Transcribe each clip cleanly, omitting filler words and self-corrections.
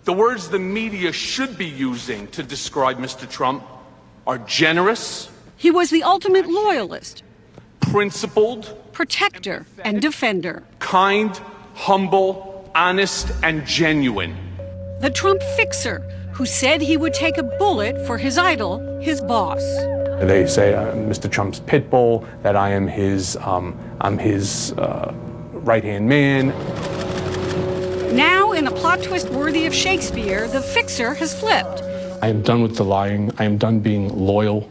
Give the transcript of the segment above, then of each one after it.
The words the media should be using to describe Mr. Trump are generous. He was the ultimate loyalist, principled, protector, and defender. Kind, humble, honest, and genuine. The Trump fixer, who said he would take a bullet for his idol, his boss. They say Mr. Trump's pit bull, that I am his, right-hand man. Now, in a plot twist worthy of Shakespeare, the fixer has flipped. I am done with the lying. I am done being loyal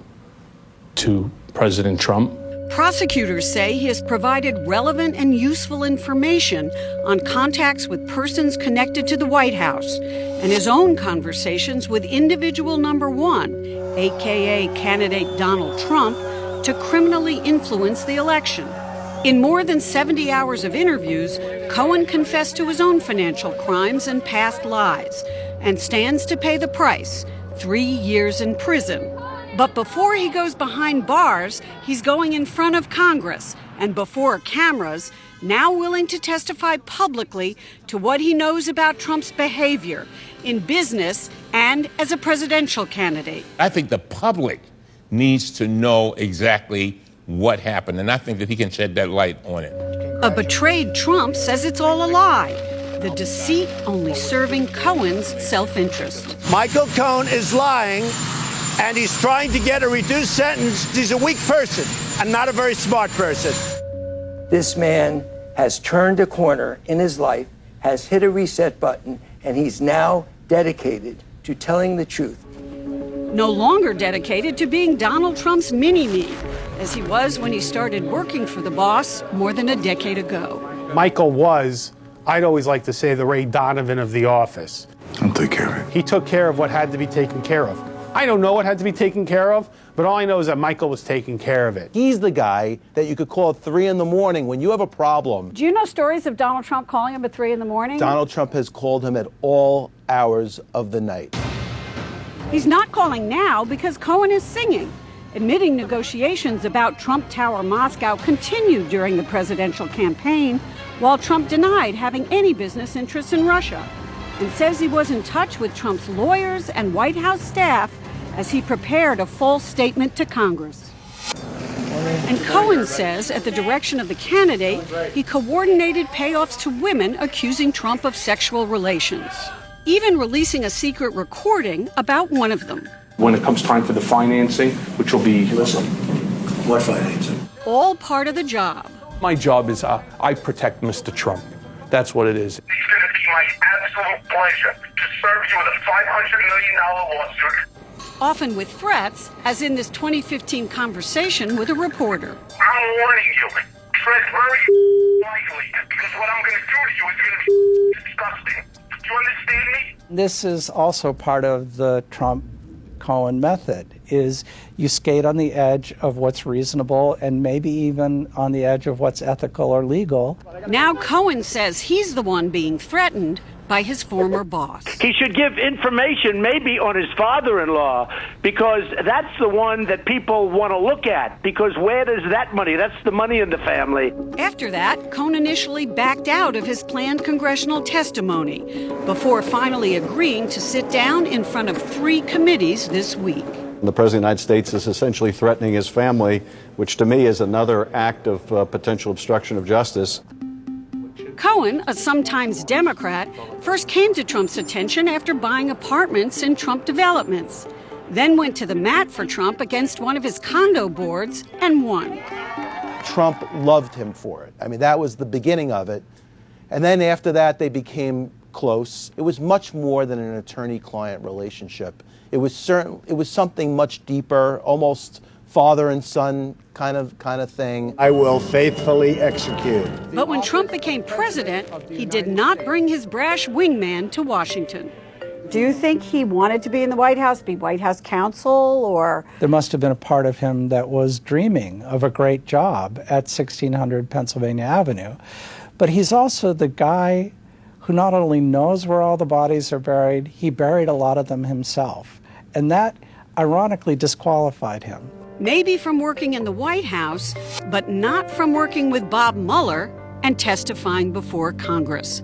to President Trump. Prosecutors say he has provided relevant and useful information on contacts with persons connected to the White House and his own conversations with individual number one, a.k.a. candidate Donald Trump, to criminally influence the election. In more than 70 hours of interviews, Cohen confessed to his own financial crimes and past lies and stands to pay the price, 3 years in prison. But before he goes behind bars, he's going in front of Congress and before cameras, now willing to testify publicly to what he knows about Trump's behavior in business and as a presidential candidate. I think the public needs to know exactly what happened, and I think that he can shed that light on it. A betrayed Trump says it's all a lie, the deceit only serving Cohen's self-interest. Michael Cohen is lying, and he's trying to get a reduced sentence. He's a weak person and not a very smart person. This man has turned a corner in his life, has hit a reset button, and he's now dedicated to telling the truth. No longer dedicated to being Donald Trump's mini-me, as he was when he started working for the boss more than a decade ago. Michael was, I'd always like to say, the Ray Donovan of the office. I'll take care of it. He took care of what had to be taken care of. I don't know what had to be taken care of, but all I know is that Michael was taking care of it. He's the guy that you could call at 3 in the morning when you have a problem. Do you know stories of Donald Trump calling him at 3 in the morning? Donald Trump has called him at all hours of the night. He's not calling now because Cohen is singing, admitting negotiations about Trump Tower Moscow continued during the presidential campaign, while Trump denied having any business interests in Russia and says he was in touch with Trump's lawyers and White House staff as he prepared a full statement to Congress. And Cohen says, at the direction of the candidate, he coordinated payoffs to women accusing Trump of sexual relations, even releasing a secret recording about one of them. When it comes time for the financing, which will be... Listen, what financing? All part of the job. My job is I protect Mr. Trump. That's what it is. It's going to be my absolute pleasure to serve you with a $500 million lawsuit. Often with threats, as in this 2015 conversation with a reporter. I'm warning you. Tread very lightly, because what I'm going to do to you is going to be disgusting. Do you understand me? This is also part of the Trump-Cohen method, is you skate on the edge of what's reasonable and maybe even on the edge of what's ethical or legal. Now Cohen says he's the one being threatened by his former boss. He should give information maybe on his father-in-law, because that's the one that people want to look at, because where does that money? That's the money in the family. After that, Cohen initially backed out of his planned congressional testimony before finally agreeing to sit down in front of 3 committees this week. The President of the United States is essentially threatening his family, which to me is another act of potential obstruction of justice. Cohen, a sometimes Democrat, first came to Trump's attention after buying apartments in Trump developments, then went to the mat for Trump against one of his condo boards and won. Trump loved him for it. I mean, that was the beginning of it. And then after that, they became close. It was much more than an attorney-client relationship. It was something much deeper, almost father and son kind of thing. I will faithfully execute. But when Trump became president, he did not bring his brash wingman to Washington. Do you think he wanted to be in the White House, be White House counsel, or? There must have been a part of him that was dreaming of a great job at 1600 Pennsylvania Avenue. But he's also the guy who not only knows where all the bodies are buried, he buried a lot of them himself. And that ironically disqualified him. Maybe from working in the White House, but not from working with Bob Mueller and testifying before Congress.